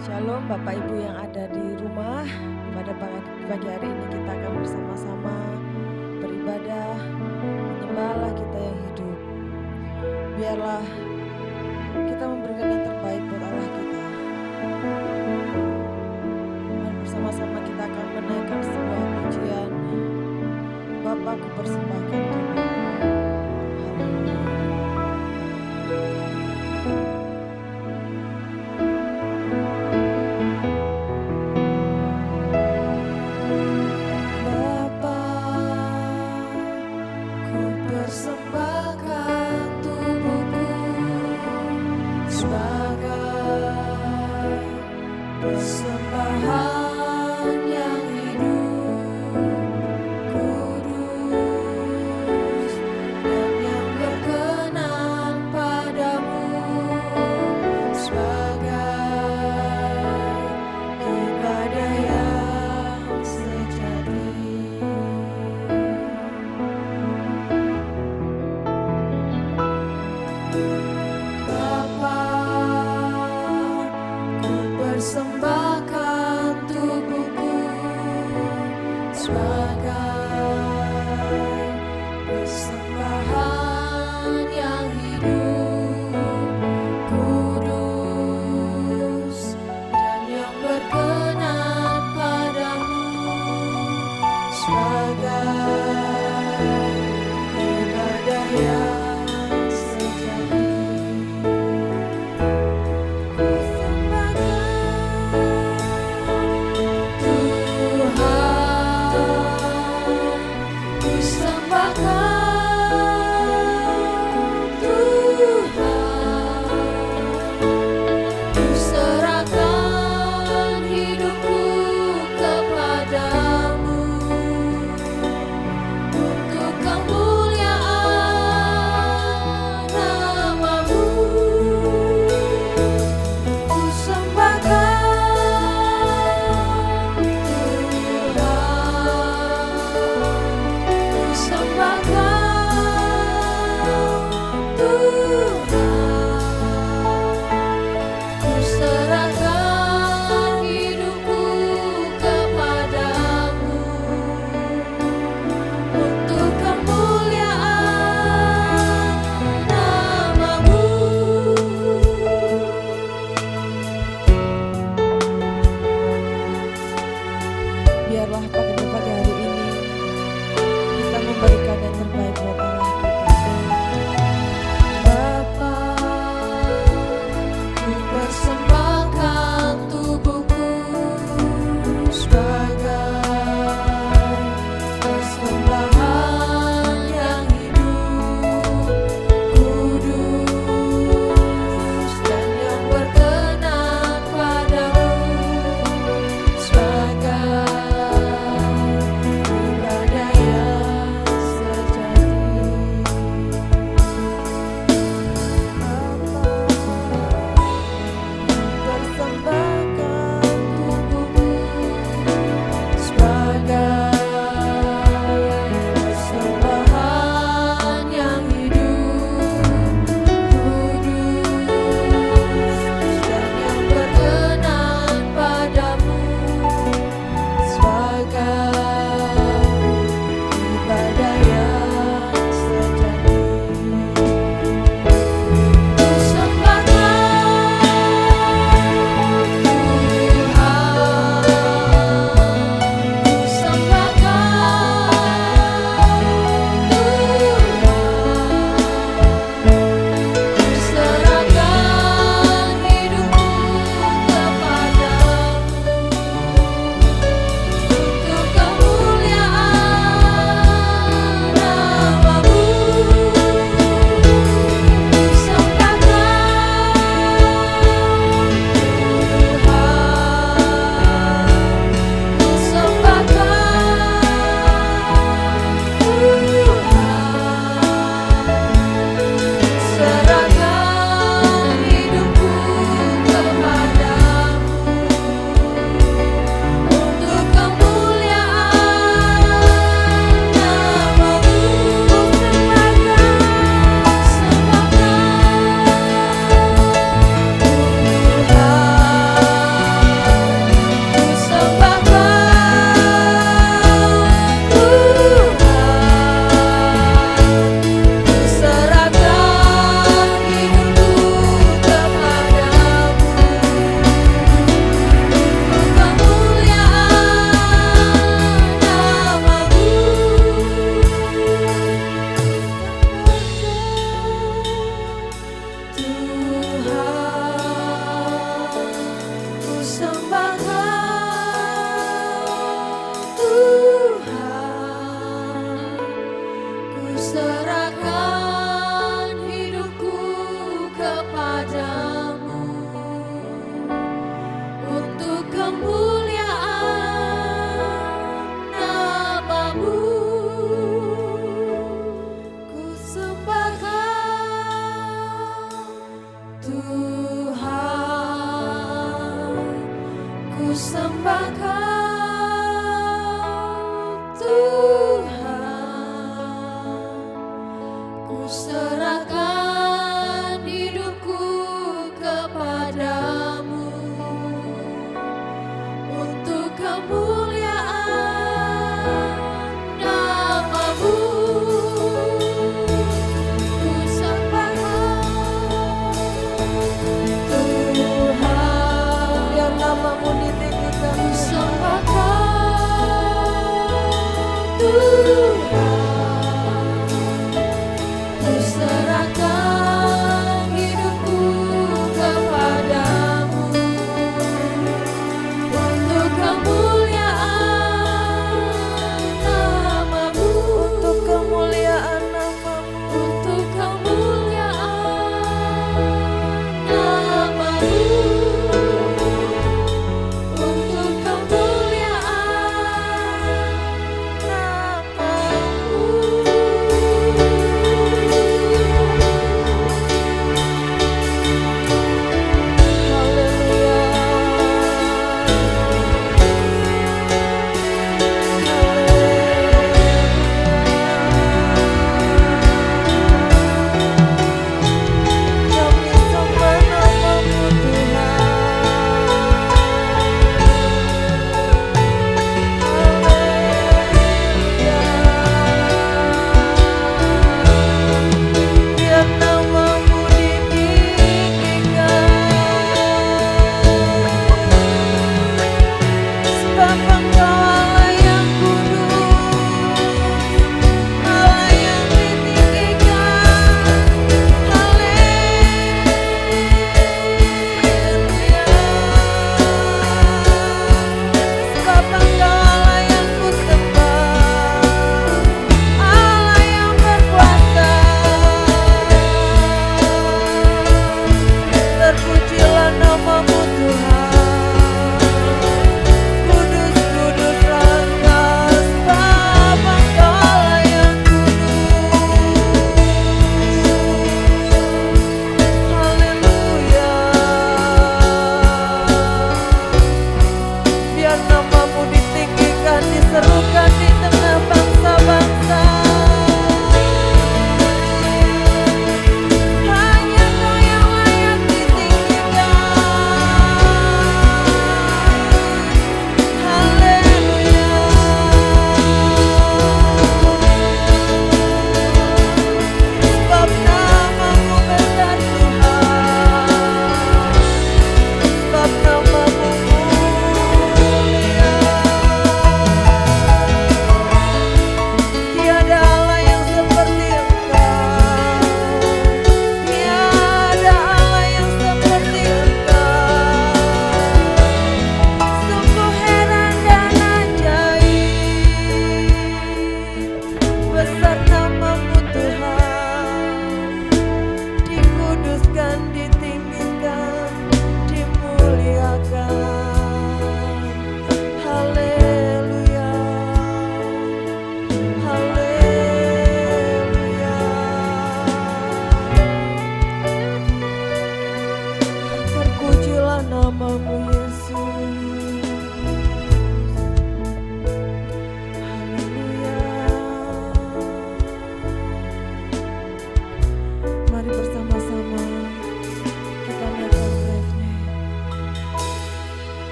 Shalom Bapak Ibu yang ada di rumah. Pada pagi hari ini kita akan bersama-sama beribadah, menyembah Allah kita yang hidup. Biarlah kita memberikan yang terbaik buat Allah kita. Dan bersama-sama kita akan menaikkan sebuah pujian. Bapa, ku persembahkan tubuhku.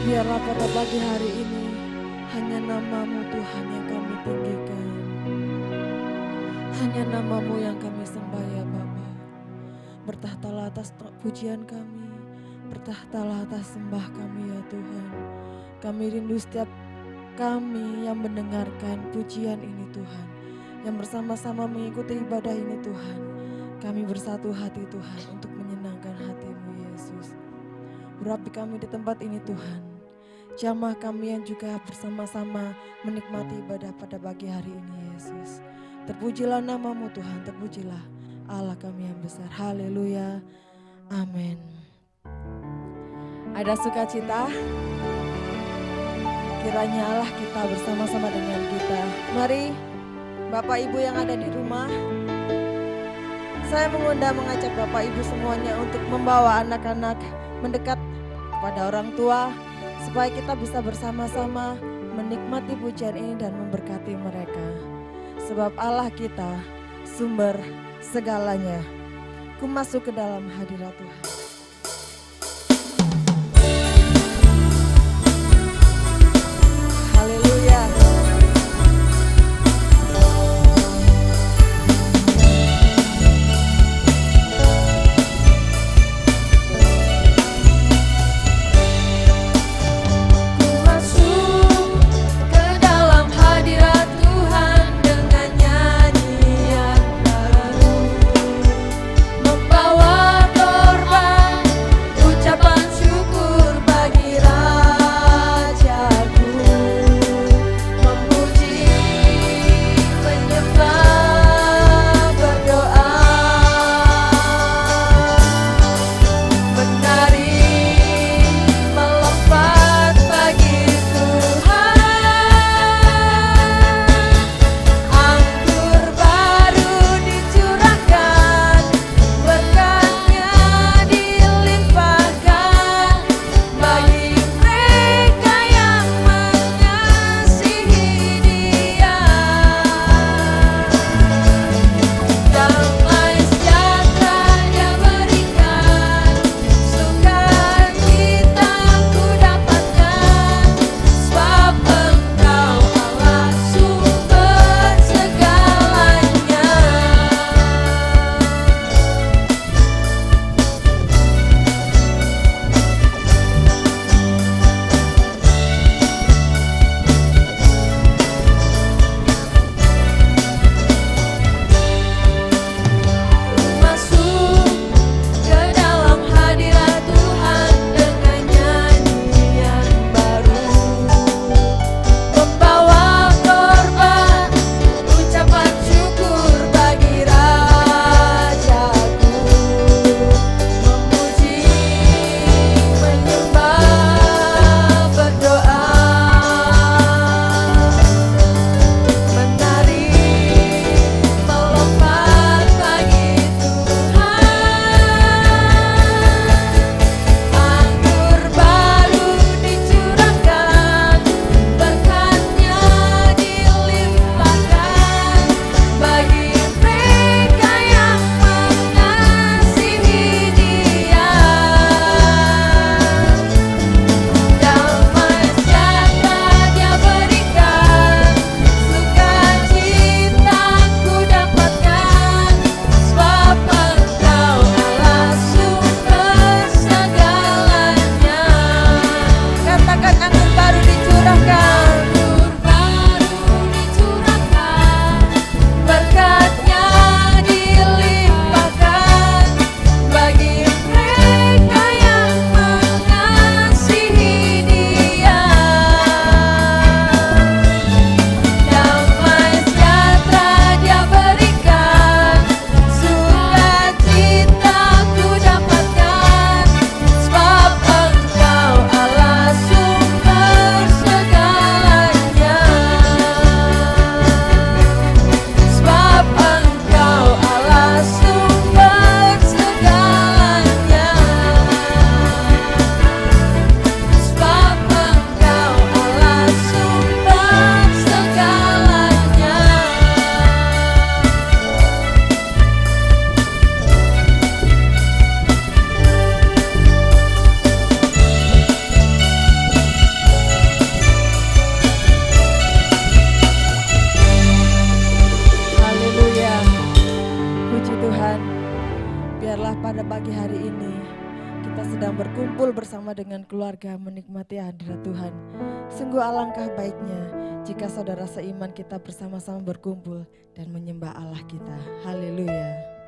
Biarlah pada pagi hari ini hanya nama-Mu Tuhan yang kami tinggikan. Hanya nama-Mu yang kami sembah ya Bapa. Bertahtalah atas pujian kami, bertahtalah atas sembah kami ya Tuhan. Kami rindu setiap kami yang mendengarkan pujian ini Tuhan, yang bersama-sama mengikuti ibadah ini Tuhan. Kami bersatu hati Tuhan untuk menyenangkan hati-Mu Yesus. Urapi kami di tempat ini Tuhan. Jamah kami yang juga bersama-sama menikmati ibadah pada pagi hari ini Yesus. Terpujilah nama-Mu Tuhan, terpujilah Allah kami yang besar. Haleluya. Amin. Ada sukacita? Kiranya Allah kita bersama-sama dengan kita. Mari Bapak Ibu yang ada di rumah, saya mengajak Bapak Ibu semuanya untuk membawa anak-anak mendekat kepada orang tua, supaya kita bisa bersama-sama menikmati pujian ini dan memberkati mereka. Sebab Allah kita sumber segalanya. Ku masuk ke dalam hadirat Tuhan. Haleluya. Membawa korban dengan keluarga menikmati hadirat Tuhan. Sungguh alangkah baiknya jika saudara seiman kita bersama-sama berkumpul dan menyembah Allah kita. Haleluya.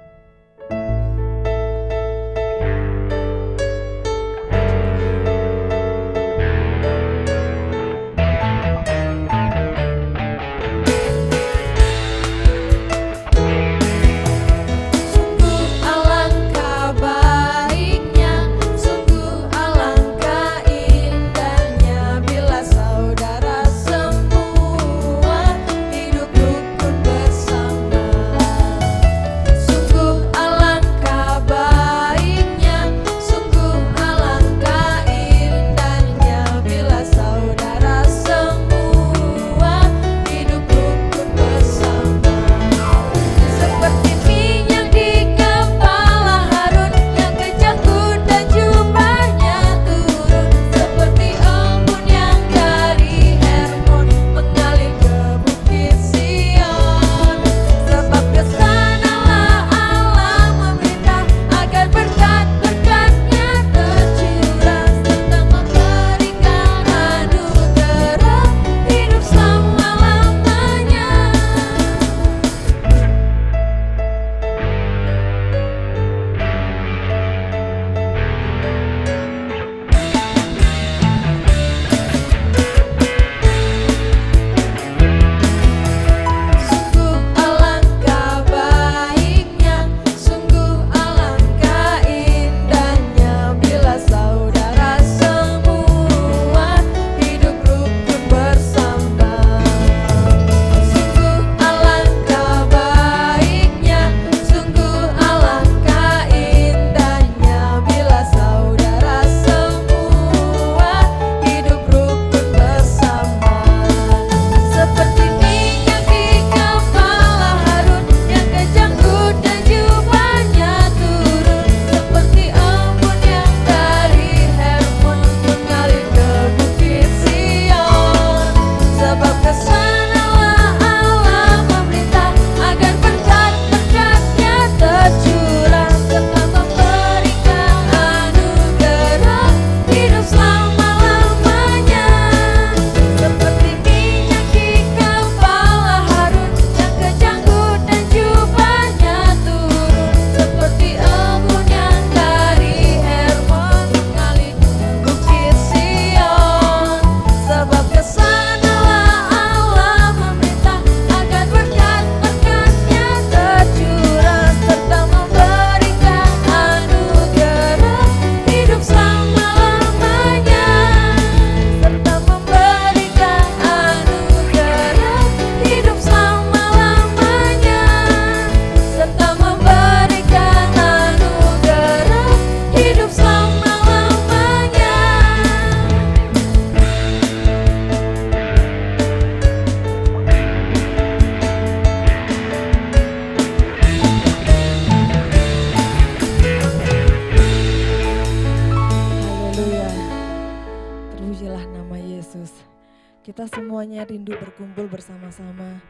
Kita semuanya rindu berkumpul bersama-sama.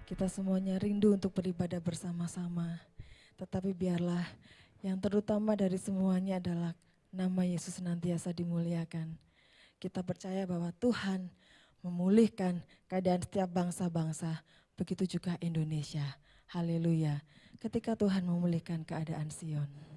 Kita semuanya rindu untuk beribadah bersama-sama. Tetapi biarlah yang terutama dari semuanya adalah nama Yesus senantiasa dimuliakan. Kita percaya bahwa Tuhan memulihkan keadaan setiap bangsa-bangsa, begitu juga Indonesia. Haleluya. Ketika Tuhan memulihkan keadaan Sion. Tuhan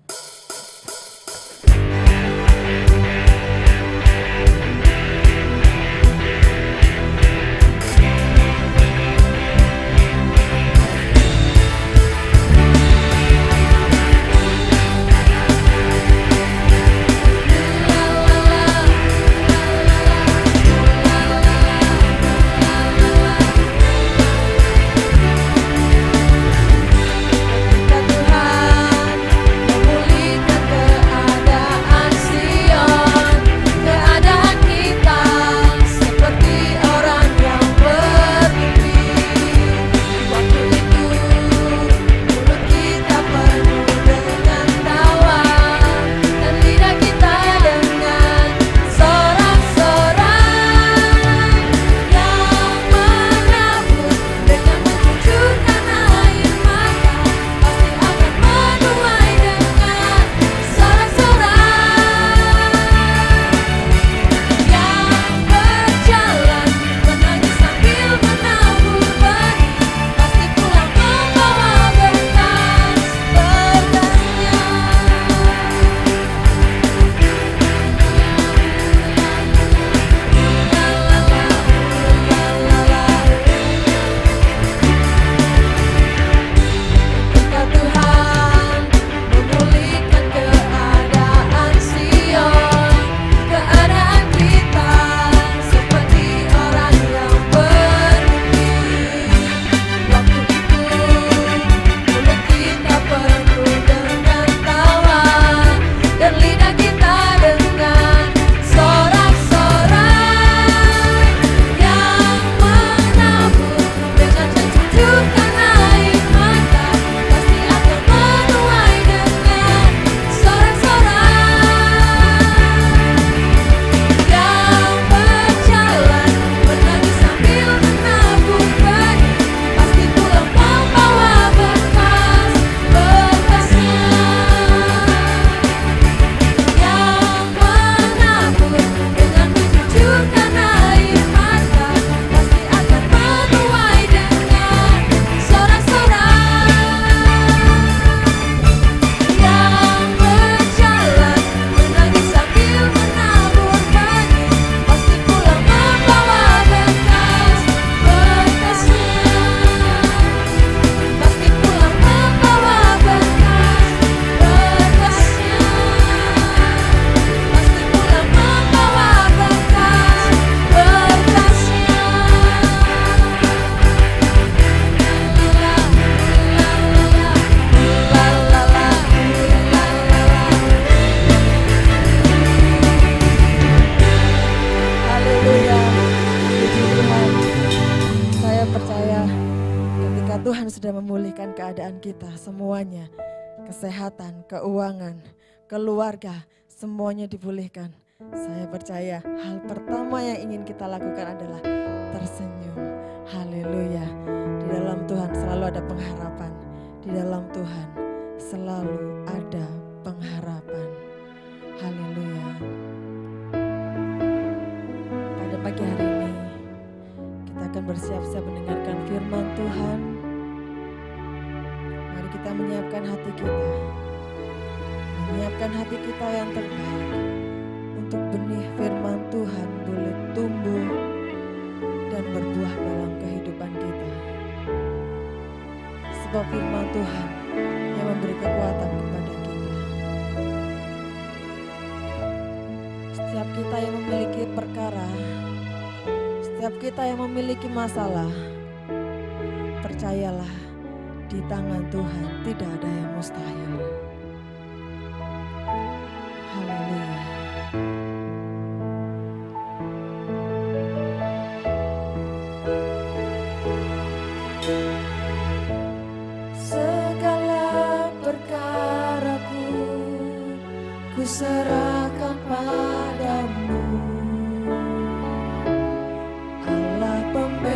Tuhan sudah memulihkan keadaan kita semuanya. Kesehatan, keuangan, keluarga, semuanya dipulihkan. Saya percaya hal pertama yang ingin kita lakukan adalah tersenyum. Haleluya. Di dalam Tuhan selalu ada pengharapan. Di dalam Tuhan selalu ada pengharapan. Haleluya. Pada pagi hari ini kita akan bersiap-siap mendengarkan firman Tuhan. Mari kita menyiapkan hati kita. Menyiapkan hati kita yang terbaik untuk benih firman Tuhan boleh tumbuh dan berbuah dalam kehidupan kita. Sebab firman Tuhan yang memberi kekuatan kepada kita. Setiap kita yang memiliki perkara, setiap kita yang memiliki masalah, percayalah di tangan Tuhan tidak ada yang mustahil. Haleluya. Segala perkaraku ku serahkan padamu, Allah pembelaku.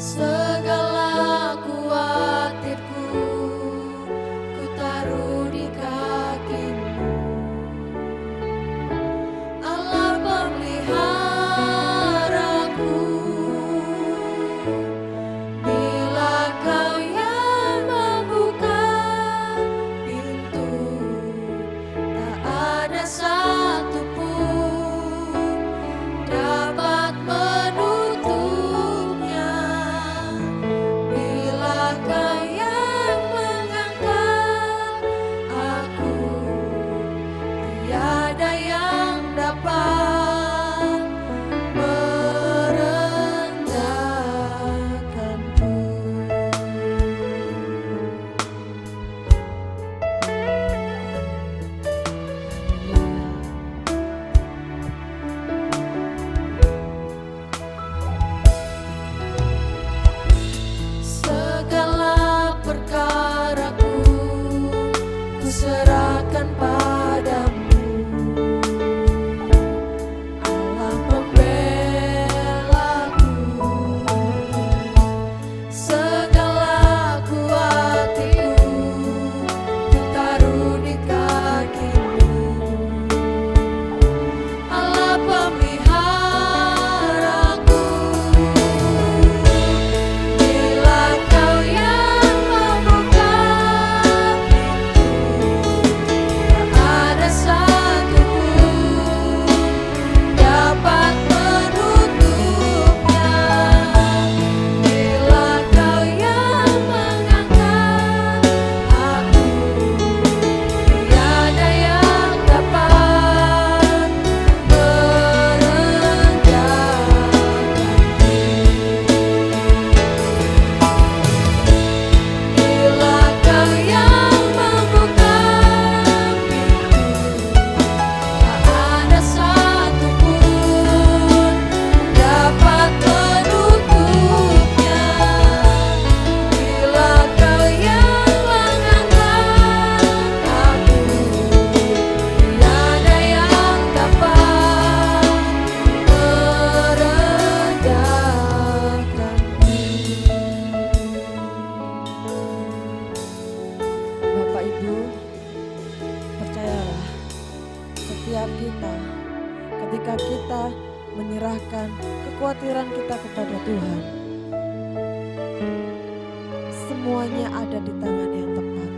Segala kuatirku ku taruh di kakimu, Allah pemeliharaku. Bila Kau yang membuka pintu, tak ada satupun dapat menutupnya. Bila Kau yang mengangkat aku, tiada yang dapat merendahkanku. Segala perkaraku ku serahkan padamu, Allah pembelaku. Segala kuatirku ku taruh di kakimu, Allah pemeliharaku. Bila Kau yang membuka pintu, tak ada satupun dapat menutupnya. Bila Kau yang mengangkat aku, tiada yang dapat merendahkanku. Bila Kau yang membuka pintu, tak ada satupun dapat menutupnya. Bila Kau yang mengangkat aku, tiada yang dapat merendahkanku. Bapak Ibu, percayalah, setiap kita ketika kita menyerahkan kekhawatiran kita kepada Tuhan, semuanya ada di tangan yang tepat.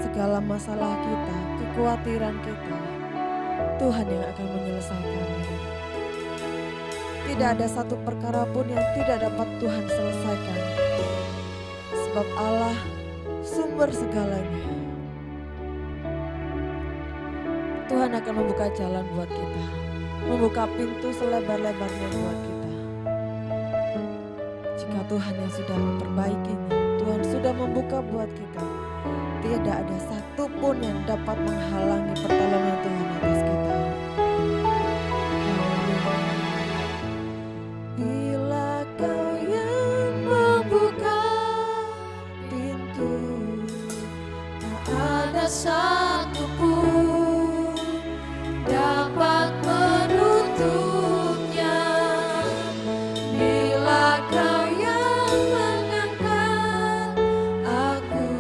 Segala masalah kita, kekhawatiran kita, Tuhan yang akan menyelesaikannya. Tidak ada satu perkara pun yang tidak dapat Tuhan selesaikan. Sebab Allah sumber segalanya. Tuhan akan membuka jalan buat kita, membuka pintu selebar-lebarnya buat kita. Jika Tuhan yang sudah memperbaikinya, Tuhan sudah membuka buat kita, tidak ada satupun yang dapat menghalangi pertolongan Tuhan atas kita. Haleluya. satupun dapat menutupnya. Bila Kau yang mengangkat aku,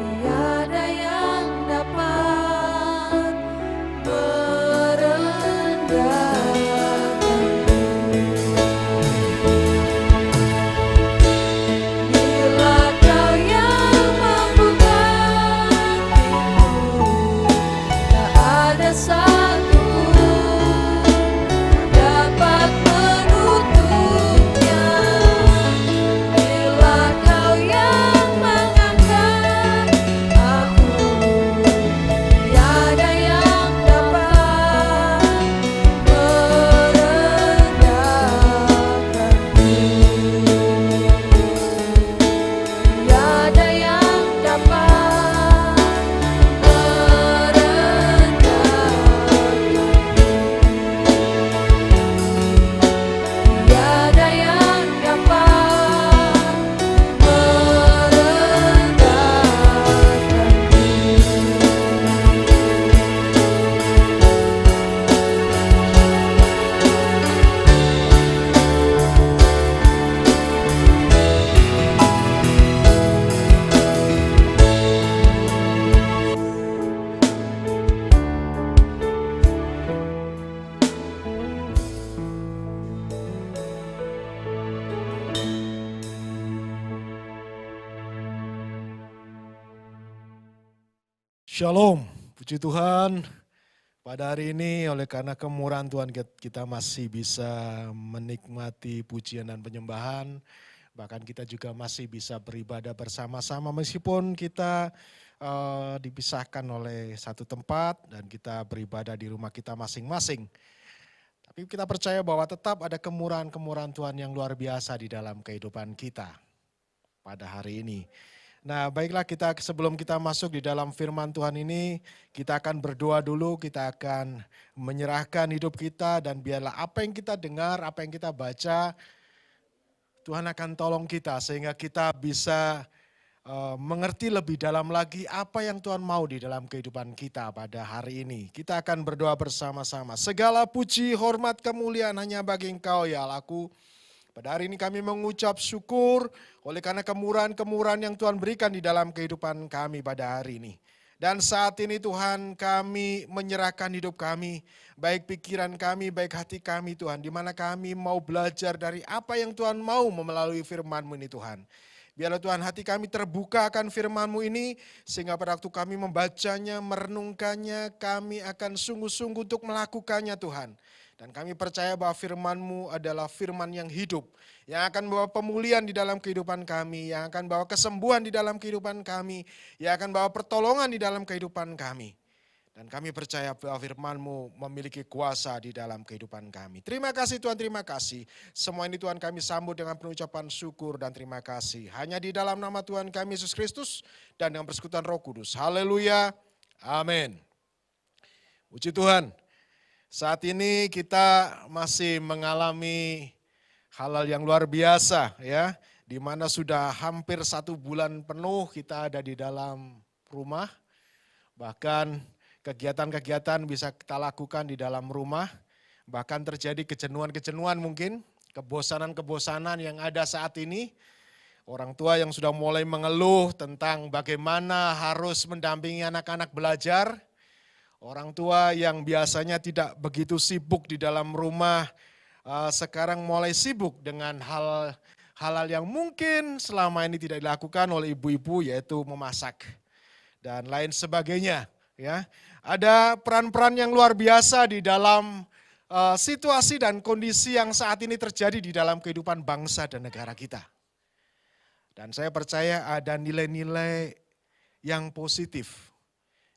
tiada yang dapat merendahkanku. Bila Kau yang membuka pintu, tak ada satupun dapat menutupnya. Bila Kau yang mengangkat aku, tiada yang dapat merendahkanku. Tiada yang dapat merendahkanku. Tiada yang dapat Shalom, puji Tuhan. Pada hari ini oleh karena kemurahan Tuhan kita masih bisa menikmati pujian dan penyembahan. Bahkan kita juga masih bisa beribadah bersama-sama meskipun kita dipisahkan oleh satu tempat dan kita beribadah di rumah kita masing-masing. Tapi kita percaya bahwa tetap ada kemurahan-kemurahan Tuhan yang luar biasa di dalam kehidupan kita pada hari ini. Nah, baiklah, sebelum kita masuk di dalam firman Tuhan ini, kita akan berdoa dulu, kita akan menyerahkan hidup kita dan biarlah apa yang kita dengar, apa yang kita baca, Tuhan akan tolong kita sehingga kita bisa mengerti lebih dalam lagi apa yang Tuhan mau di dalam kehidupan kita pada hari ini. Kita akan berdoa bersama-sama. Segala puji, hormat, kemuliaan hanya bagi Engkau ya Allahku. Pada hari ini kami mengucap syukur oleh karena kemurahan-kemurahan yang Tuhan berikan di dalam kehidupan kami pada hari ini. Dan saat ini Tuhan kami menyerahkan hidup kami, baik pikiran kami, baik hati kami Tuhan. Di mana kami mau belajar dari apa yang Tuhan mau melalui firman-Mu ini Tuhan. Biarlah Tuhan hati kami terbuka akan firman-Mu ini, sehingga pada waktu kami membacanya, merenungkannya, kami akan sungguh-sungguh untuk melakukannya Tuhan. Dan kami percaya bahwa firman-Mu adalah firman yang hidup, yang akan bawa pemulihan di dalam kehidupan kami, yang akan bawa kesembuhan di dalam kehidupan kami, yang akan bawa pertolongan di dalam kehidupan kami. Dan kami percaya bahwa firman-Mu memiliki kuasa di dalam kehidupan kami. Terima kasih Tuhan, terima kasih. Semua ini Tuhan kami sambut dengan pengucapan syukur dan terima kasih. Hanya di dalam nama Tuhan kami Yesus Kristus dan dengan persekutuan Roh Kudus. Haleluya, amin. Puji Tuhan. Saat ini kita masih mengalami hal-hal yang luar biasa ya, di mana sudah hampir 1 bulan penuh kita ada di dalam rumah, bahkan kegiatan-kegiatan bisa kita lakukan di dalam rumah, bahkan terjadi kejenuhan-kejenuhan mungkin, kebosanan-kebosanan yang ada saat ini. Orang tua yang sudah mulai mengeluh tentang bagaimana harus mendampingi anak-anak belajar. Orang tua yang biasanya tidak begitu sibuk di dalam rumah, sekarang mulai sibuk dengan hal-hal yang mungkin selama ini tidak dilakukan oleh ibu-ibu, yaitu memasak dan lain sebagainya. Ya, ada peran-peran yang luar biasa di dalam situasi dan kondisi yang saat ini terjadi di dalam kehidupan bangsa dan negara kita. Dan saya percaya ada nilai-nilai yang positif,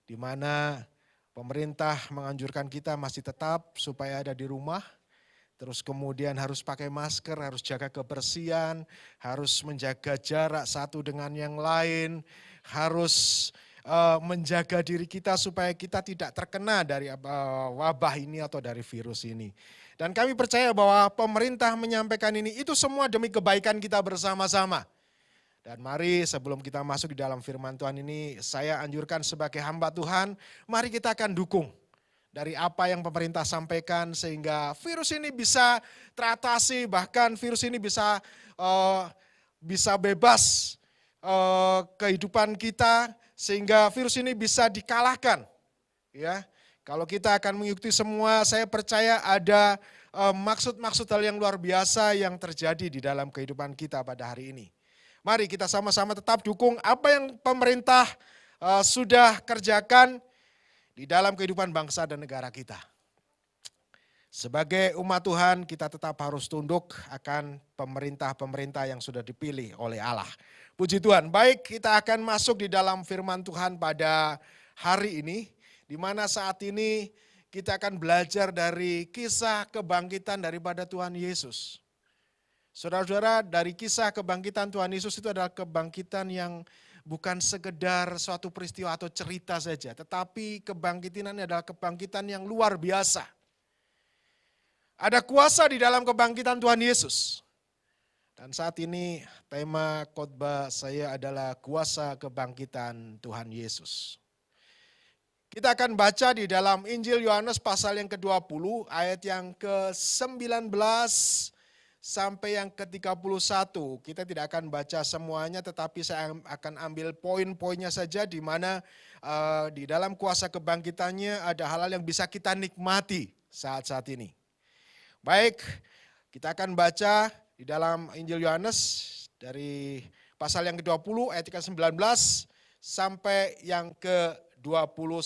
di mana pemerintah menganjurkan kita masih tetap supaya ada di rumah, terus kemudian harus pakai masker, harus jaga kebersihan, harus menjaga jarak satu dengan yang lain, harus menjaga diri kita supaya kita tidak terkena dari wabah ini atau dari virus ini. Dan kami percaya bahwa pemerintah menyampaikan ini, itu semua demi kebaikan kita bersama-sama. Dan mari sebelum kita masuk di dalam firman Tuhan ini, saya anjurkan sebagai hamba Tuhan, mari kita akan dukung dari apa yang pemerintah sampaikan sehingga virus ini bisa teratasi, bahkan virus ini bisa bebas kehidupan kita sehingga virus ini bisa dikalahkan. Ya, kalau kita akan mengikuti semua, saya percaya ada maksud-maksud hal yang luar biasa yang terjadi di dalam kehidupan kita pada hari ini. Mari kita sama-sama tetap dukung apa yang pemerintah sudah kerjakan di dalam kehidupan bangsa dan negara kita. Sebagai umat Tuhan, kita tetap harus tunduk akan pemerintah-pemerintah yang sudah dipilih oleh Allah. Puji Tuhan. Baik, kita akan masuk di dalam firman Tuhan pada hari ini, di mana saat ini kita akan belajar dari kisah kebangkitan daripada Tuhan Yesus. Saudara-saudara, dari kisah kebangkitan Tuhan Yesus itu adalah kebangkitan yang bukan sekedar suatu peristiwa atau cerita saja, tetapi kebangkitan ini adalah kebangkitan yang luar biasa. Ada kuasa di dalam kebangkitan Tuhan Yesus. Dan saat ini tema khotbah saya adalah kuasa kebangkitan Tuhan Yesus. Kita akan baca di dalam Injil Yohanes pasal yang ke-20 ayat yang ke-19 sampai yang ke-31. Kita tidak akan baca semuanya, tetapi saya akan ambil poin-poinnya saja di mana di dalam kuasa kebangkitannya ada hal-hal yang bisa kita nikmati saat-saat ini. Baik, kita akan baca di dalam Injil Yohanes dari pasal yang ke-20 ayat ke-19 sampai yang ke-21.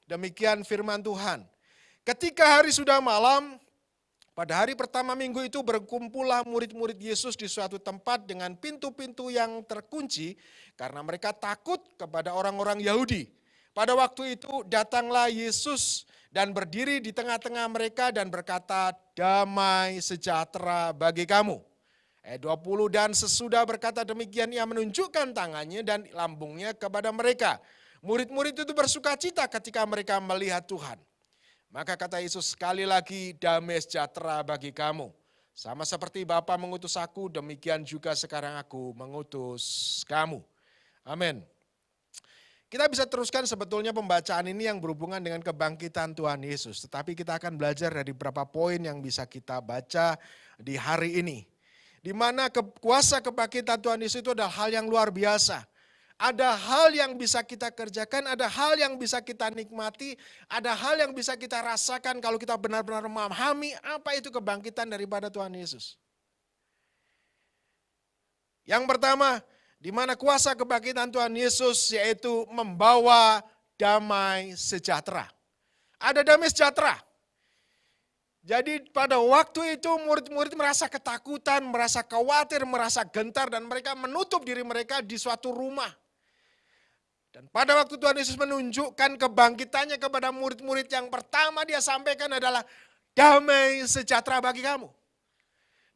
Demikian firman Tuhan. Ketika hari sudah malam, pada hari pertama minggu itu berkumpullah murid-murid Yesus di suatu tempat dengan pintu-pintu yang terkunci karena mereka takut kepada orang-orang Yahudi. Pada waktu itu datanglah Yesus dan berdiri di tengah-tengah mereka dan berkata, damai sejahtera bagi kamu. Ayat 20, dan sesudah berkata demikian ia menunjukkan tangannya dan lambungnya kepada mereka. Murid-murid itu bersukacita ketika mereka melihat Tuhan. Maka kata Yesus, sekali lagi damai sejahtera bagi kamu. Sama seperti Bapa mengutus aku, demikian juga sekarang aku mengutus kamu. Amin. Kita bisa teruskan sebetulnya pembacaan ini yang berhubungan dengan kebangkitan Tuhan Yesus. Tetapi kita akan belajar dari beberapa poin yang bisa kita baca di hari ini. Di mana kuasa kebangkitan Tuhan Yesus itu adalah hal yang luar biasa. Ada hal yang bisa kita kerjakan, ada hal yang bisa kita nikmati, ada hal yang bisa kita rasakan kalau kita benar-benar memahami apa itu kebangkitan daripada Tuhan Yesus. Yang pertama, di mana kuasa kebangkitan Tuhan Yesus yaitu membawa damai sejahtera. Ada damai sejahtera. Jadi pada waktu itu murid-murid merasa ketakutan, merasa khawatir, merasa gentar dan mereka menutup diri mereka di suatu rumah. Dan pada waktu Tuhan Yesus menunjukkan kebangkitannya kepada murid-murid, yang pertama dia sampaikan adalah damai sejahtera bagi kamu.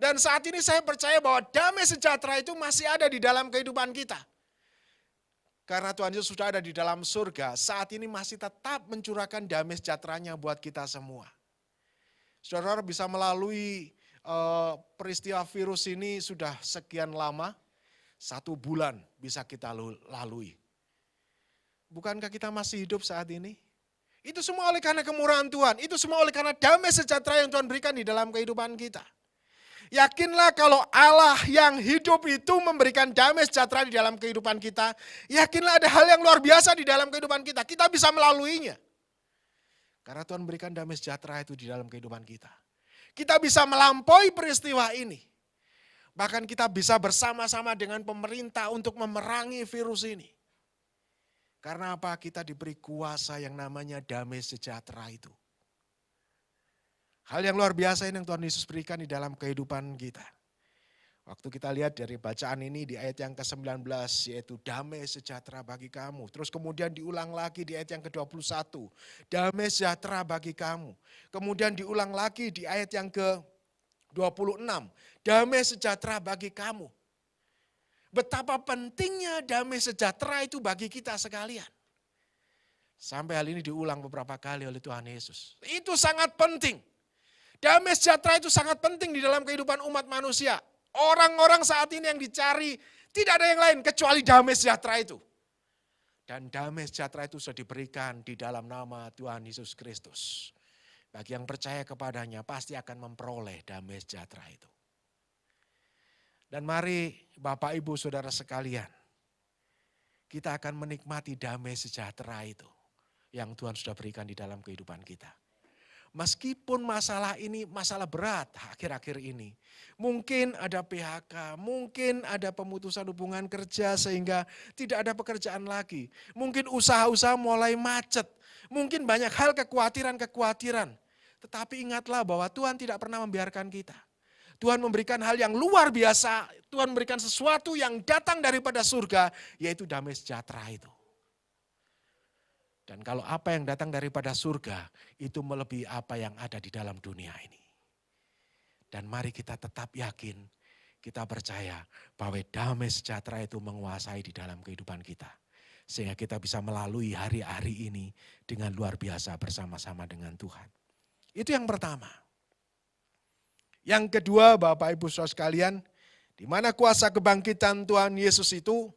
Dan saat ini saya percaya bahwa damai sejahtera itu masih ada di dalam kehidupan kita. Karena Tuhan Yesus sudah ada di dalam surga, saat ini masih tetap mencurahkan damai sejahteranya buat kita semua. Saudara bisa melalui peristiwa virus ini sudah sekian lama, 1 bulan bisa kita lalui. Bukankah kita masih hidup saat ini? Itu semua oleh karena kemurahan Tuhan. Itu semua oleh karena damai sejahtera yang Tuhan berikan di dalam kehidupan kita. Yakinlah kalau Allah yang hidup itu memberikan damai sejahtera di dalam kehidupan kita. Yakinlah ada hal yang luar biasa di dalam kehidupan kita. Kita bisa melaluinya. Karena Tuhan berikan damai sejahtera itu di dalam kehidupan kita. Kita bisa melampaui peristiwa ini. Bahkan kita bisa bersama-sama dengan pemerintah untuk memerangi virus ini. Karena apa? Kita diberi kuasa yang namanya damai sejahtera itu. Hal yang luar biasa ini yang Tuhan Yesus berikan di dalam kehidupan kita. Waktu kita lihat dari bacaan ini di ayat yang ke-19 yaitu damai sejahtera bagi kamu. Terus kemudian diulang lagi di ayat yang ke-21. Damai sejahtera bagi kamu. Kemudian diulang lagi di ayat yang ke-26. Damai sejahtera bagi kamu. Betapa pentingnya damai sejahtera itu bagi kita sekalian. Sampai hal ini diulang beberapa kali oleh Tuhan Yesus. Itu sangat penting. Damai sejahtera itu sangat penting di dalam kehidupan umat manusia. Orang-orang saat ini yang dicari Tidak ada yang lain kecuali damai sejahtera itu. Dan damai sejahtera itu sudah diberikan di dalam nama Tuhan Yesus Kristus. Bagi yang percaya kepadanya pasti akan memperoleh damai sejahtera itu. Dan mari Bapak Ibu Saudara sekalian, kita akan menikmati damai sejahtera itu yang Tuhan sudah berikan di dalam kehidupan kita. Meskipun masalah ini masalah berat akhir-akhir ini. Mungkin ada PHK, mungkin ada pemutusan hubungan kerja sehingga tidak ada pekerjaan lagi. Mungkin usaha-usaha mulai macet. Mungkin banyak hal kekhawatiran-kekhawatiran. Tetapi ingatlah bahwa Tuhan tidak pernah membiarkan kita. Tuhan memberikan hal yang luar biasa. Tuhan memberikan sesuatu yang datang daripada surga, yaitu damai sejahtera itu. Dan kalau apa yang datang daripada surga, itu melebihi apa yang ada di dalam dunia ini. Dan mari kita tetap yakin, kita percaya bahwa damai sejahtera itu menguasai di dalam kehidupan kita. Sehingga kita bisa melalui hari-hari ini dengan luar biasa bersama-sama dengan Tuhan. Itu yang pertama. Yang kedua, Bapak Ibu Saudara sekalian, di mana kuasa kebangkitan Tuhan Yesus itu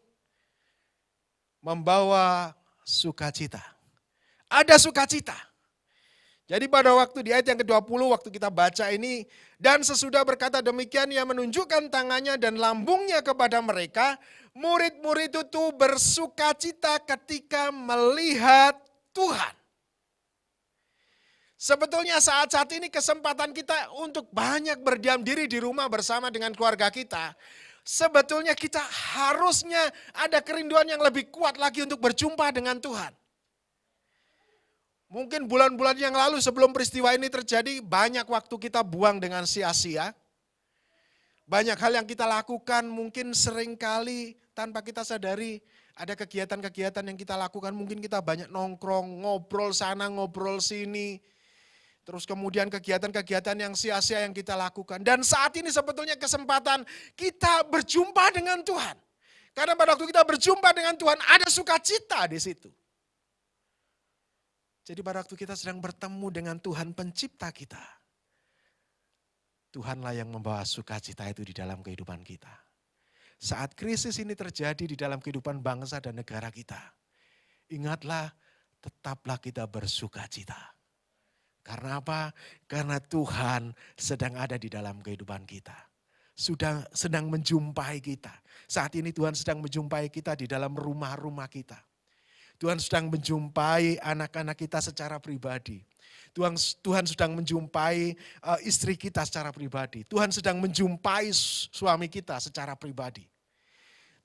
membawa sukacita. Ada sukacita. Jadi pada waktu di ayat yang ke-20 waktu kita baca ini, dan sesudah berkata demikian ia menunjukkan tangannya dan lambungnya kepada mereka, murid-murid itu bersukacita ketika melihat Tuhan. Sebetulnya saat-saat ini kesempatan kita untuk banyak berdiam diri di rumah bersama dengan keluarga kita. Sebetulnya kita harusnya ada kerinduan yang lebih kuat lagi untuk berjumpa dengan Tuhan. Mungkin bulan-bulan yang lalu sebelum peristiwa ini terjadi, banyak waktu kita buang dengan sia-sia. Banyak hal yang kita lakukan mungkin seringkali tanpa kita sadari. Ada kegiatan-kegiatan yang kita lakukan, mungkin kita banyak nongkrong, ngobrol sana, ngobrol sini. Terus kemudian kegiatan-kegiatan yang sia-sia yang kita lakukan. Dan saat ini sebetulnya kesempatan kita berjumpa dengan Tuhan. Karena pada waktu kita berjumpa dengan Tuhan ada sukacita di situ. Jadi pada waktu kita sedang bertemu dengan Tuhan pencipta kita, Tuhanlah yang membawa sukacita itu di dalam kehidupan kita. Saat krisis ini terjadi di dalam kehidupan bangsa dan negara kita, ingatlah tetaplah kita bersukacita. Karena apa? Karena Tuhan sedang ada di dalam kehidupan kita. Sedang menjumpai kita. Saat ini Tuhan sedang menjumpai kita di dalam rumah-rumah kita. Tuhan sedang menjumpai anak-anak kita secara pribadi. Tuhan sedang menjumpai istri kita secara pribadi. Tuhan sedang menjumpai suami kita secara pribadi.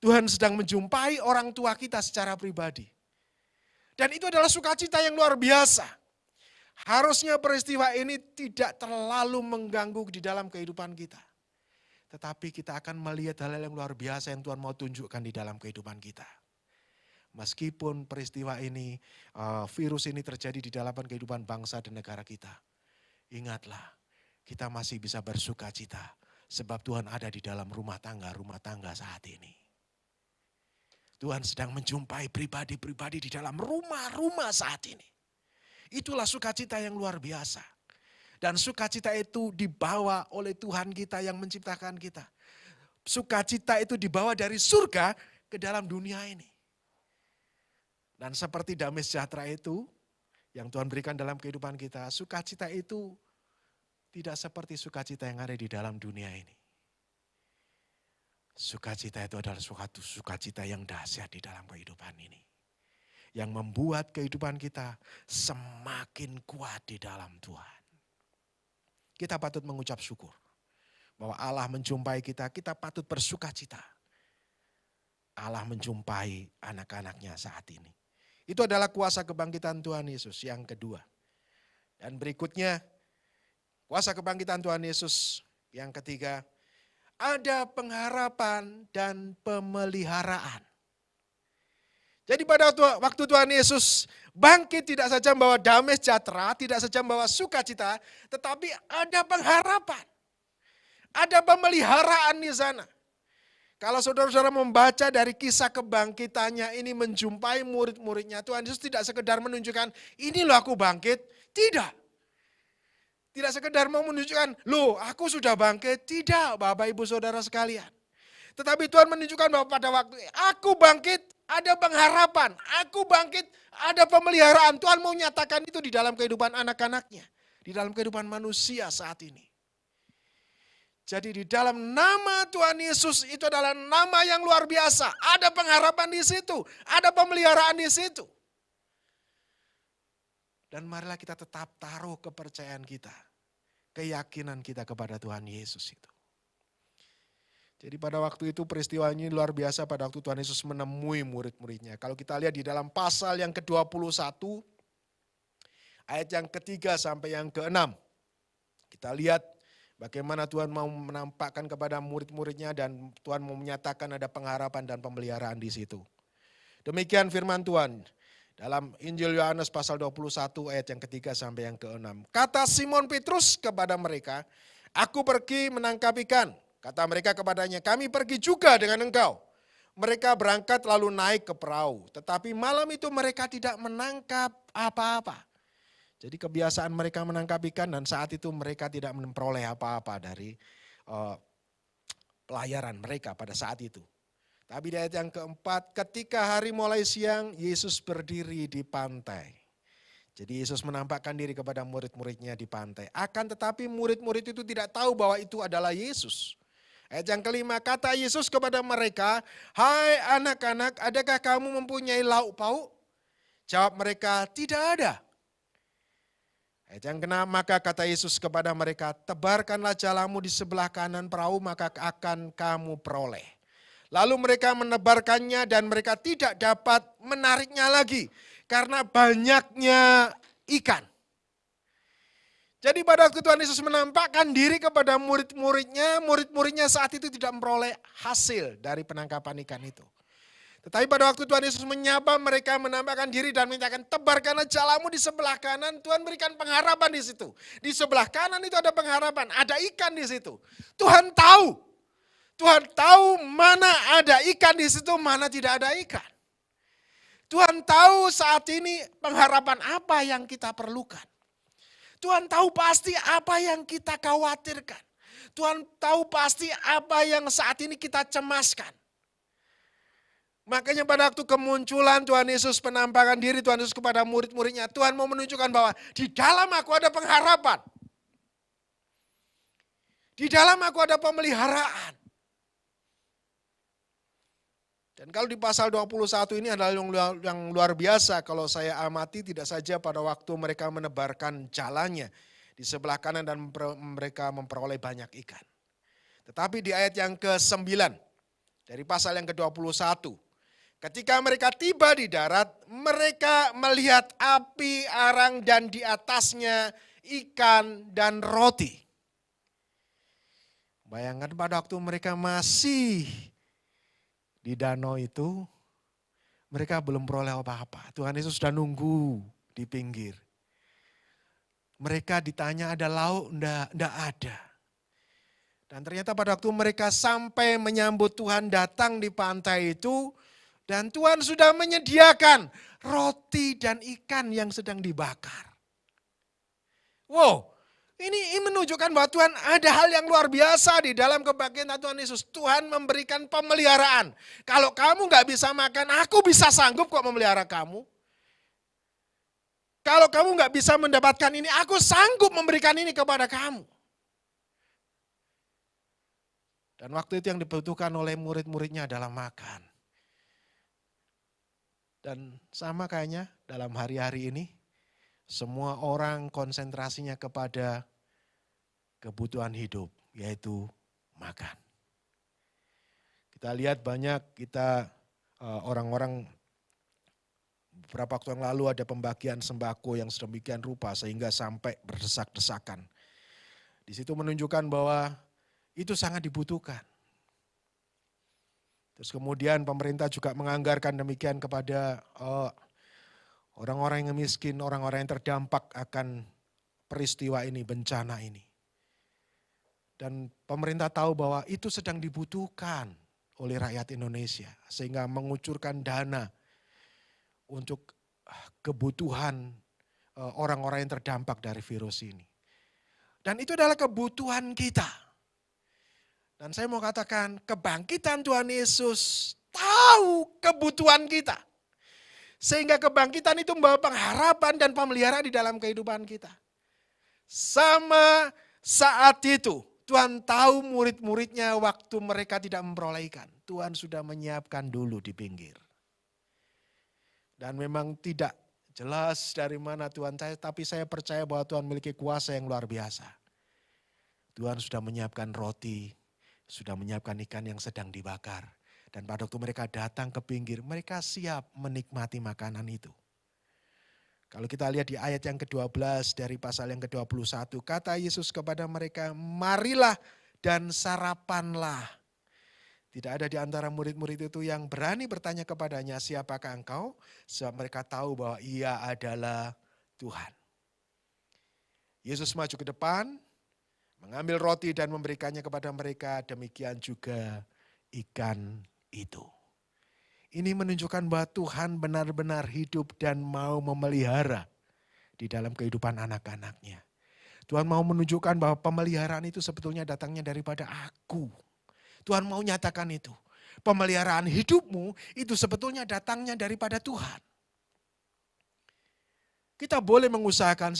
Tuhan sedang menjumpai orang tua kita secara pribadi. Dan itu adalah sukacita yang luar biasa. Harusnya peristiwa ini tidak terlalu mengganggu di dalam kehidupan kita. Tetapi kita akan melihat hal-hal yang luar biasa yang Tuhan mau tunjukkan di dalam kehidupan kita. Meskipun peristiwa ini, virus ini terjadi di dalam kehidupan bangsa dan negara kita. Ingatlah, kita masih bisa bersukacita. Sebab Tuhan ada di dalam rumah tangga saat ini. Tuhan sedang menjumpai pribadi-pribadi di dalam rumah-rumah saat ini. Itulah sukacita yang luar biasa. Dan sukacita itu dibawa oleh Tuhan kita yang menciptakan kita. Sukacita itu dibawa dari surga ke dalam dunia ini. Dan seperti damai sejahtera itu yang Tuhan berikan dalam kehidupan kita, sukacita itu tidak seperti sukacita yang ada di dalam dunia ini. Sukacita itu adalah suatu sukacita yang dahsyat di dalam kehidupan ini. Yang membuat kehidupan kita semakin kuat di dalam Tuhan. Kita patut mengucap syukur bahwa Allah menjumpai kita, kita patut bersukacita. Allah menjumpai anak-anaknya saat ini. Itu adalah kuasa kebangkitan Tuhan Yesus yang kedua. Dan berikutnya, kuasa kebangkitan Tuhan Yesus yang ketiga, ada pengharapan dan pemeliharaan. Jadi pada waktu Tuhan Yesus bangkit tidak saja membawa damai sejahtera, tidak saja membawa sukacita, tetapi ada pengharapan. Ada pemeliharaan di sana. Kalau saudara-saudara membaca dari kisah kebangkitannya ini menjumpai murid-muridnya, Tuhan Yesus tidak sekedar menunjukkan, ini loh aku bangkit. Tidak. Tidak sekedar mau menunjukkan, loh aku sudah bangkit. Tidak Bapak Ibu Saudara sekalian. Tetapi Tuhan menunjukkan bahwa pada waktu aku bangkit ada pengharapan. Aku bangkit ada pemeliharaan. Tuhan mau nyatakan itu di dalam kehidupan anak-anaknya. Di dalam kehidupan manusia saat ini. Jadi di dalam nama Tuhan Yesus itu adalah nama yang luar biasa. Ada pengharapan di situ. Ada pemeliharaan di situ. Dan marilah kita tetap taruh kepercayaan kita. Keyakinan kita kepada Tuhan Yesus itu. Jadi pada waktu itu peristiwa ini luar biasa pada waktu Tuhan Yesus menemui murid-muridnya. Kalau kita lihat di dalam pasal yang ke-21, ayat yang ketiga sampai yang ke-6. Kita lihat bagaimana Tuhan mau menampakkan kepada murid-muridnya dan Tuhan mau menyatakan ada pengharapan dan pemeliharaan di situ. Demikian firman Tuhan dalam Injil Yohanes pasal 21 ayat yang ketiga sampai yang ke-6. Kata Simon Petrus kepada mereka, aku pergi menangkap ikan. Kata mereka kepadanya, kami pergi juga dengan engkau. Mereka berangkat lalu naik ke perahu. Tetapi malam itu mereka tidak menangkap apa-apa. Jadi kebiasaan mereka menangkap ikan dan saat itu mereka tidak memperoleh apa-apa dari pelayaran mereka pada saat itu. Tapi di ayat yang keempat, ketika hari mulai siang, Yesus berdiri di pantai. Jadi Yesus menampakkan diri kepada murid-muridnya di pantai. Akan tetapi murid-murid itu tidak tahu bahwa itu adalah Yesus. Ayat yang kelima, kata Yesus kepada mereka, hai anak-anak, adakah kamu mempunyai lauk pauk? Jawab mereka, tidak ada. Ayat yang keenam, maka kata Yesus kepada mereka, tebarkanlah jalamu di sebelah kanan perahu, maka akan kamu peroleh. Lalu mereka menebarkannya dan mereka tidak dapat menariknya lagi, karena banyaknya ikan. Jadi pada waktu Tuhan Yesus menampakkan diri kepada murid-muridnya saat itu tidak memperoleh hasil dari penangkapan ikan itu. Tetapi pada waktu Tuhan Yesus menyapa mereka menampakkan diri dan menyatakan tebarkanlah jalamu di sebelah kanan, Tuhan berikan pengharapan di situ. Di sebelah kanan itu ada pengharapan, ada ikan di situ. Tuhan tahu mana ada ikan di situ, mana tidak ada ikan. Tuhan tahu saat ini pengharapan apa yang kita perlukan. Tuhan tahu pasti apa yang kita khawatirkan. Tuhan tahu pasti apa yang saat ini kita cemaskan. Makanya pada waktu kemunculan Tuhan Yesus penampakan diri Tuhan Yesus kepada murid-muridnya. Tuhan mau menunjukkan bahwa di dalam aku ada pengharapan. Di dalam aku ada pemeliharaan. Dan kalau di pasal 21 ini adalah yang luar biasa kalau saya amati tidak saja pada waktu mereka menebarkan jalannya di sebelah kanan dan mereka memperoleh banyak ikan. Tetapi di ayat yang ke-9 dari pasal yang ke-21, ketika mereka tiba di darat, mereka melihat api arang dan di atasnya ikan dan roti. Bayangkan pada waktu mereka masih di danau itu, mereka belum peroleh apa-apa. Tuhan Yesus sudah nunggu di pinggir. Mereka ditanya ada lauk, enggak ada. Dan ternyata pada waktu mereka sampai menyambut Tuhan datang di pantai itu, dan Tuhan sudah menyediakan roti dan ikan yang sedang dibakar. Wow, ini menunjukkan bahwa Tuhan ada hal yang luar biasa di dalam kebangkitan Tuhan Yesus. Tuhan memberikan pemeliharaan. Kalau kamu gak bisa makan, aku bisa sanggup kok memelihara kamu. Kalau kamu gak bisa mendapatkan ini, aku sanggup memberikan ini kepada kamu. Dan waktu itu yang dibutuhkan oleh murid-muridnya adalah makan. Dan sama kayaknya dalam hari-hari ini, semua orang konsentrasinya kepada kebutuhan hidup, yaitu makan. Kita lihat banyak orang-orang beberapa waktu yang lalu ada pembagian sembako yang sedemikian rupa sehingga sampai berdesak-desakan. Di situ menunjukkan bahwa itu sangat dibutuhkan. Terus kemudian pemerintah juga menganggarkan demikian kepada orang-orang yang miskin, orang-orang yang terdampak akan peristiwa ini, bencana ini. Dan pemerintah tahu bahwa itu sedang dibutuhkan oleh rakyat Indonesia. Sehingga mengucurkan dana untuk kebutuhan orang-orang yang terdampak dari virus ini. Dan itu adalah kebutuhan kita. Dan saya mau katakan kebangkitan Tuhan Yesus tahu kebutuhan kita. Sehingga kebangkitan itu membawa pengharapan dan pemeliharaan di dalam kehidupan kita. Sama saat itu Tuhan tahu murid-muridnya waktu mereka tidak memperoleh ikan. Tuhan sudah menyiapkan dulu di pinggir. Dan memang tidak jelas dari mana Tuhan saya, tapi saya percaya bahwa Tuhan memiliki kuasa yang luar biasa. Tuhan sudah menyiapkan roti, sudah menyiapkan ikan yang sedang dibakar. Dan pada waktu mereka datang ke pinggir, mereka siap menikmati makanan itu. Kalau kita lihat di ayat yang ke-12 dari pasal yang ke-21, kata Yesus kepada mereka, marilah dan sarapanlah. Tidak ada di antara murid-murid itu yang berani bertanya kepadanya, siapakah engkau? Sebab mereka tahu bahwa ia adalah Tuhan. Yesus maju ke depan, mengambil roti dan memberikannya kepada mereka, demikian juga ikan itu. Ini menunjukkan bahwa Tuhan benar-benar hidup dan mau memelihara di dalam kehidupan anak-anaknya. Tuhan mau menunjukkan bahwa pemeliharaan itu sebetulnya datangnya daripada aku. Tuhan mau nyatakan itu. Pemeliharaan hidupmu itu sebetulnya datangnya daripada Tuhan. Kita boleh mengusahakan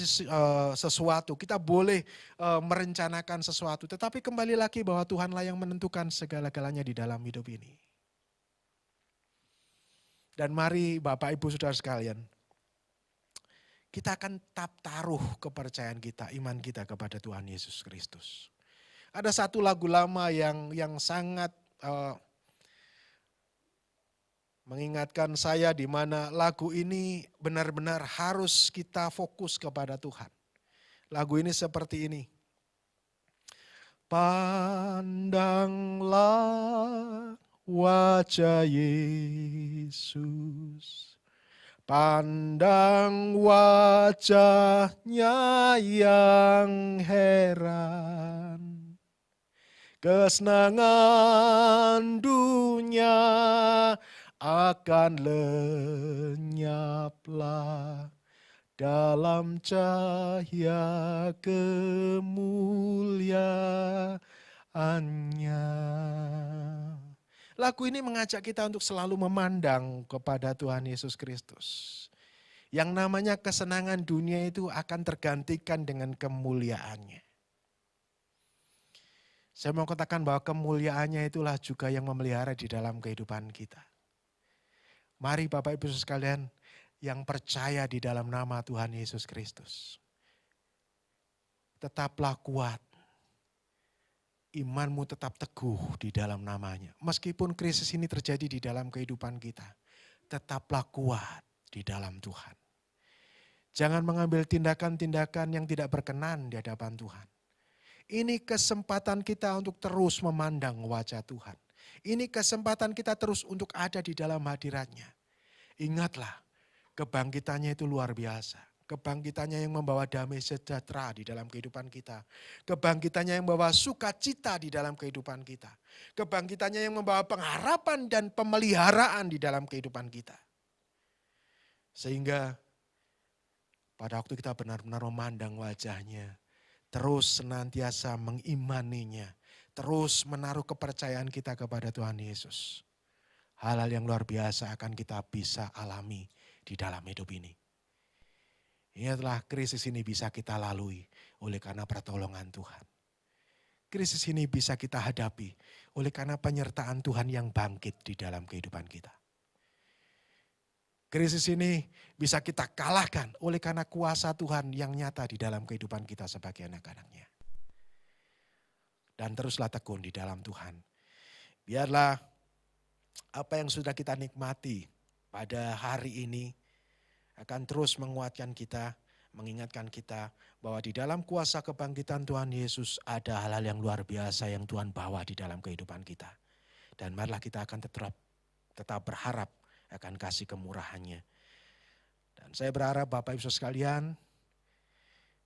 sesuatu, kita boleh merencanakan sesuatu. Tetapi kembali lagi bahwa Tuhanlah yang menentukan segala-galanya di dalam hidup ini. Dan mari Bapak Ibu Saudara sekalian, kita akan tetap taruh kepercayaan kita, iman kita kepada Tuhan Yesus Kristus. Ada satu lagu lama yang sangat mengingatkan saya di mana lagu ini benar-benar harus kita fokus kepada Tuhan. Lagu ini seperti ini. Pandanglah wajah Yesus, pandang wajahnya yang heran. Kesenangan dunia akan lenyaplah dalam cahaya kemuliaannya. Lagu ini mengajak kita untuk selalu memandang kepada Tuhan Yesus Kristus. Yang namanya kesenangan dunia itu akan tergantikan dengan kemuliaannya. Saya mau katakan bahwa kemuliaannya itulah juga yang memelihara di dalam kehidupan kita. Mari Bapak Ibu sekalian yang percaya di dalam nama Tuhan Yesus Kristus. Tetaplah kuat. Imanmu tetap teguh di dalam namanya. Meskipun krisis ini terjadi di dalam kehidupan kita. Tetaplah kuat di dalam Tuhan. Jangan mengambil tindakan-tindakan yang tidak berkenan di hadapan Tuhan. Ini kesempatan kita untuk terus memandang wajah Tuhan. Ini kesempatan kita terus untuk ada di dalam hadiratnya. Ingatlah, kebangkitannya itu luar biasa. Kebangkitannya yang membawa damai sejahtera di dalam kehidupan kita. Kebangkitannya yang membawa sukacita di dalam kehidupan kita. Kebangkitannya yang membawa pengharapan dan pemeliharaan di dalam kehidupan kita. Sehingga pada waktu kita benar-benar memandang wajahnya, terus senantiasa mengimaninya, terus menaruh kepercayaan kita kepada Tuhan Yesus. Hal-hal yang luar biasa akan kita bisa alami di dalam hidup ini. Ingatlah, krisis ini bisa kita lalui oleh karena pertolongan Tuhan. Krisis ini bisa kita hadapi oleh karena penyertaan Tuhan yang bangkit di dalam kehidupan kita. Krisis ini bisa kita kalahkan oleh karena kuasa Tuhan yang nyata di dalam kehidupan kita sebagai anak-anaknya. Dan teruslah tekun di dalam Tuhan. Biarlah apa yang sudah kita nikmati pada hari ini akan terus menguatkan kita, mengingatkan kita bahwa di dalam kuasa kebangkitan Tuhan Yesus ada hal-hal yang luar biasa yang Tuhan bawa di dalam kehidupan kita. Dan marilah kita akan tetap berharap akan kasih kemurahannya. Dan saya berharap Bapak Ibu sekalian,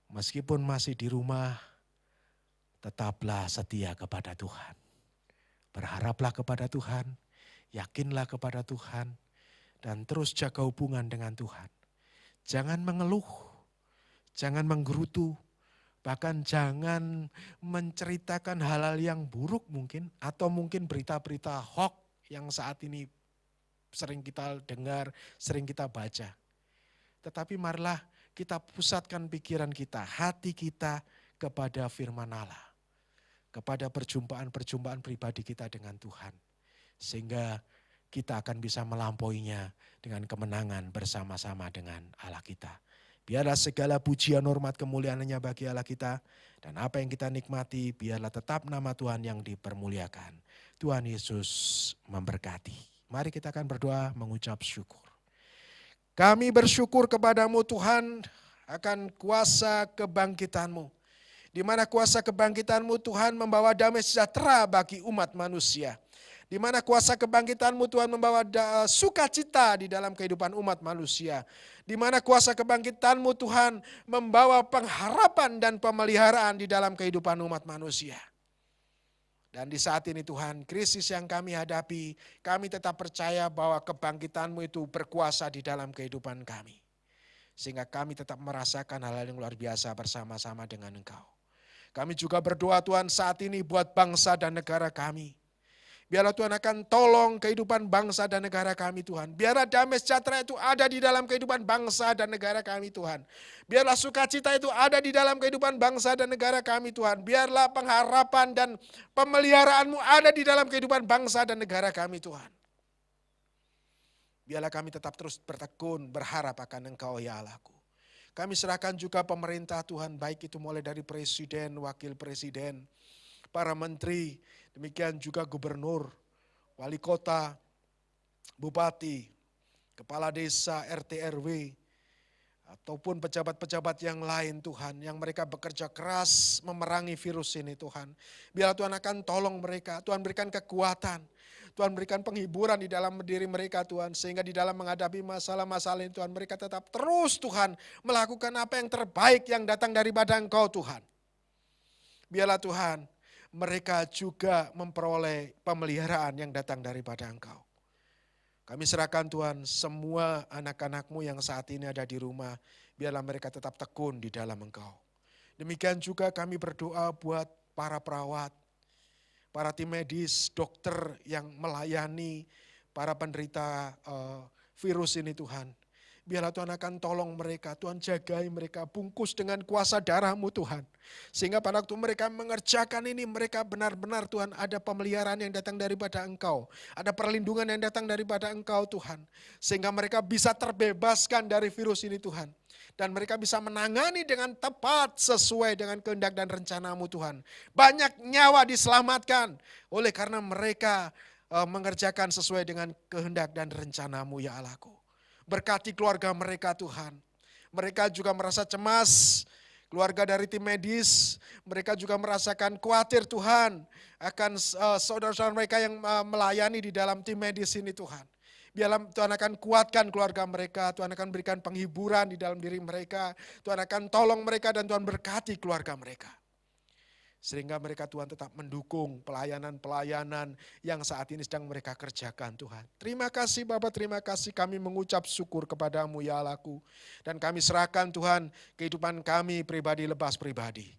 meskipun masih di rumah, tetaplah setia kepada Tuhan. Berharaplah kepada Tuhan, yakinlah kepada Tuhan, dan terus jaga hubungan dengan Tuhan. Jangan mengeluh, jangan menggerutu, Bahkan jangan menceritakan hal-hal yang buruk mungkin, atau mungkin berita-berita hoax yang saat ini sering kita dengar, sering kita baca. Tetapi marilah kita pusatkan pikiran kita, hati kita kepada firman Allah. Kepada perjumpaan-perjumpaan pribadi kita dengan Tuhan. Sehingga kita akan bisa melampauinya dengan kemenangan bersama-sama dengan Allah kita. Biarlah segala pujian, hormat, kemuliaan-Nya bagi Allah kita. Dan apa yang kita nikmati, biarlah tetap nama Tuhan yang dipermuliakan. Tuhan Yesus memberkati. Mari kita akan berdoa mengucap syukur. Kami bersyukur kepadamu Tuhan akan kuasa kebangkitan-Mu. Di mana kuasa kebangkitan-Mu Tuhan membawa damai sejahtera bagi umat manusia. Di mana kuasa kebangkitan-Mu Tuhan membawa sukacita di dalam kehidupan umat manusia. Di mana kuasa kebangkitan-Mu Tuhan membawa pengharapan dan pemeliharaan di dalam kehidupan umat manusia. Dan di saat ini Tuhan, krisis yang kami hadapi, kami tetap percaya bahwa kebangkitan-Mu itu berkuasa di dalam kehidupan kami. Sehingga kami tetap merasakan hal-hal yang luar biasa bersama-sama dengan Engkau. Kami juga berdoa Tuhan saat ini buat bangsa dan negara kami. Biarlah Tuhan akan tolong kehidupan bangsa dan negara kami Tuhan. Biarlah damai sejahtera itu ada di dalam kehidupan bangsa dan negara kami Tuhan. Biarlah sukacita itu ada di dalam kehidupan bangsa dan negara kami Tuhan. Biarlah pengharapan dan pemeliharaan-Mu ada di dalam kehidupan bangsa dan negara kami Tuhan. Biarlah kami tetap terus bertekun berharap akan Engkau ya Allahku. Kami serahkan juga pemerintah Tuhan, baik itu mulai dari presiden, wakil presiden, para menteri, demikian juga gubernur, wali kota, bupati, kepala desa, RT RW, ataupun pejabat-pejabat yang lain Tuhan, yang mereka bekerja keras memerangi virus ini Tuhan. Biarlah Tuhan akan tolong mereka, Tuhan berikan kekuatan, Tuhan berikan penghiburan di dalam diri mereka Tuhan. Sehingga di dalam menghadapi masalah-masalah ini Tuhan, mereka tetap terus Tuhan melakukan apa yang terbaik yang datang daripada Engkau Tuhan. Biarlah Tuhan mereka juga memperoleh pemeliharaan yang datang daripada Engkau. Kami serahkan Tuhan semua anak-anak-Mu yang saat ini ada di rumah, biarlah mereka tetap tekun di dalam Engkau. Demikian juga kami berdoa buat para perawat, para tim medis, dokter yang melayani para penderita virus ini Tuhan. Biarlah Tuhan akan tolong mereka, Tuhan jagai mereka, bungkus dengan kuasa darah-Mu Tuhan. Sehingga pada waktu mereka mengerjakan ini, mereka benar-benar Tuhan ada pemeliharaan yang datang daripada Engkau. Ada perlindungan yang datang daripada Engkau Tuhan. Sehingga mereka bisa terbebaskan dari virus ini Tuhan. Dan mereka bisa menangani dengan tepat sesuai dengan kehendak dan rencana-Mu Tuhan. Banyak nyawa diselamatkan oleh karena mereka mengerjakan sesuai dengan kehendak dan rencana-Mu ya Allahku. Berkati keluarga mereka Tuhan. Mereka juga merasa cemas, keluarga dari tim medis, mereka juga merasakan khawatir Tuhan akan saudara-saudara mereka yang melayani di dalam tim medis ini Tuhan. Biarlah Tuhan akan kuatkan keluarga mereka, Tuhan akan berikan penghiburan di dalam diri mereka, Tuhan akan tolong mereka dan Tuhan berkati keluarga mereka. Sehingga mereka Tuhan tetap mendukung pelayanan-pelayanan yang saat ini sedang mereka kerjakan Tuhan. Terima kasih Bapa, terima kasih kami mengucap syukur kepadamu ya Allahku. Dan kami serahkan Tuhan kehidupan kami pribadi lepas pribadi.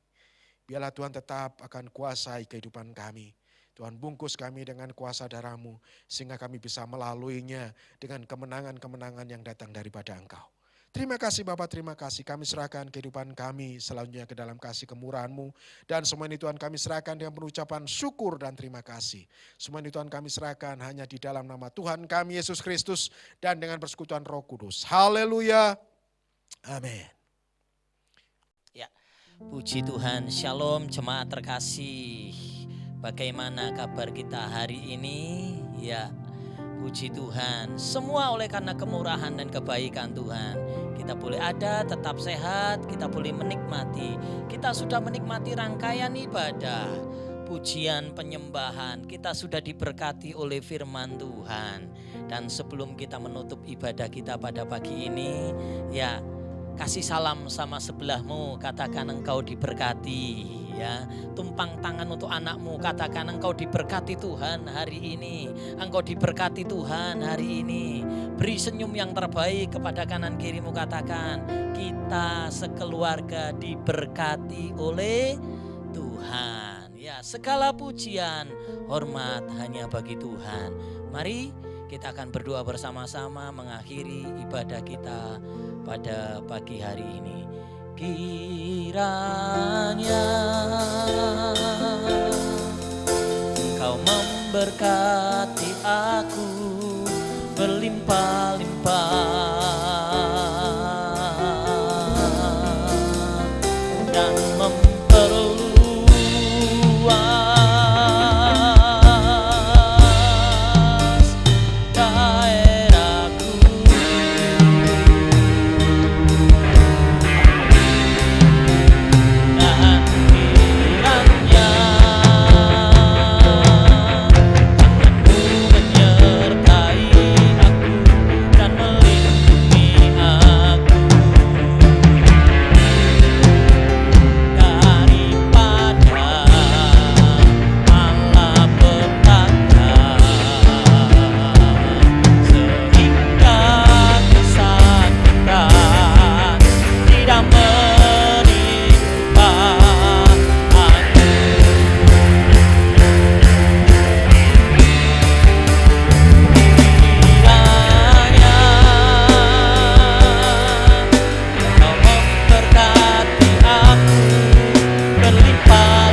Biarlah Tuhan tetap akan kuasai kehidupan kami. Tuhan bungkus kami dengan kuasa darah-Mu sehingga kami bisa melaluinya dengan kemenangan-kemenangan yang datang daripada Engkau. Terima kasih Bapak, terima kasih. Kami serahkan kehidupan kami selanjutnya ke dalam kasih kemurahan-Mu. Dan semua ini Tuhan kami serahkan dengan pengucapan syukur dan terima kasih. Semua ini Tuhan kami serahkan hanya di dalam nama Tuhan kami Yesus Kristus dan dengan persekutuan Roh Kudus. Haleluya. Amin. Ya, puji Tuhan. Shalom jemaat terkasih. Bagaimana kabar kita hari ini? Ya, puji Tuhan. Semua oleh karena kemurahan dan kebaikan Tuhan. Kita boleh ada, tetap sehat, kita boleh menikmati. Kita sudah menikmati rangkaian ibadah, pujian, penyembahan. Kita sudah diberkati oleh firman Tuhan. Dan sebelum kita menutup ibadah kita pada pagi ini, ya kasih salam sama sebelahmu, katakan engkau diberkati. ya. Tumpang tangan untuk anakmu, katakan engkau diberkati Tuhan hari ini. Engkau diberkati Tuhan hari ini. Beri senyum yang terbaik kepada kanan kirimu, katakan kita sekeluarga diberkati oleh Tuhan. Ya, segala pujian, hormat hanya bagi Tuhan. Mari kita akan berdoa bersama-sama mengakhiri ibadah kita pada pagi hari ini. Kiranya Engkau memberkati aku berlimpah-limpah dan memperluas daerahku. Dan kiranya tanganmu menyertai aku dan melindungi aku daripada malapetaka, sehingga kesakitan tidak menimpa aku. Kiranya Engkau memberkati aku berlimpah-limpah daripada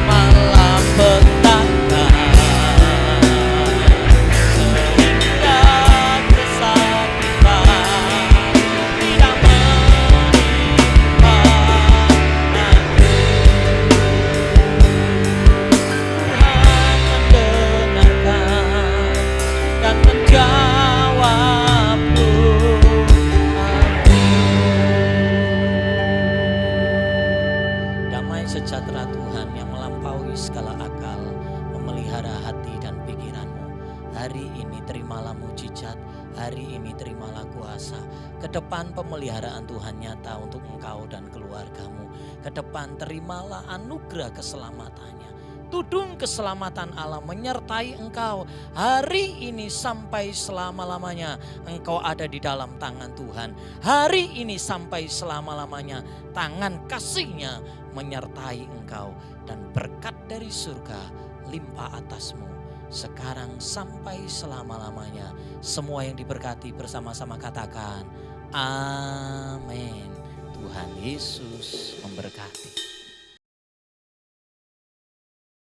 malapetaka, sehingga kesakitan tidak menimpa aku. Tuhan mendengarkan dan menjawab doaku. Damai sejahtera Tuhan yang melampaui segala akal memelihara hati dan pikiranmu. Hari ini terimalah mujizat, hari ini terimalah kuasa. Ke depan pemeliharaan Tuhan nyata untuk engkau dan keluargamu. Ke depan terimalah anugerah keselamatannya. Tudung keselamatan Allah menyertai engkau hari ini sampai selama-lamanya. Engkau ada di dalam tangan Tuhan. Hari ini sampai selama-lamanya tangan kasih-Nya menyertai engkau. Dan berkat dari surga limpah atasmu sekarang sampai selama-lamanya. Semua yang diberkati bersama-sama katakan amin. Tuhan Yesus memberkati.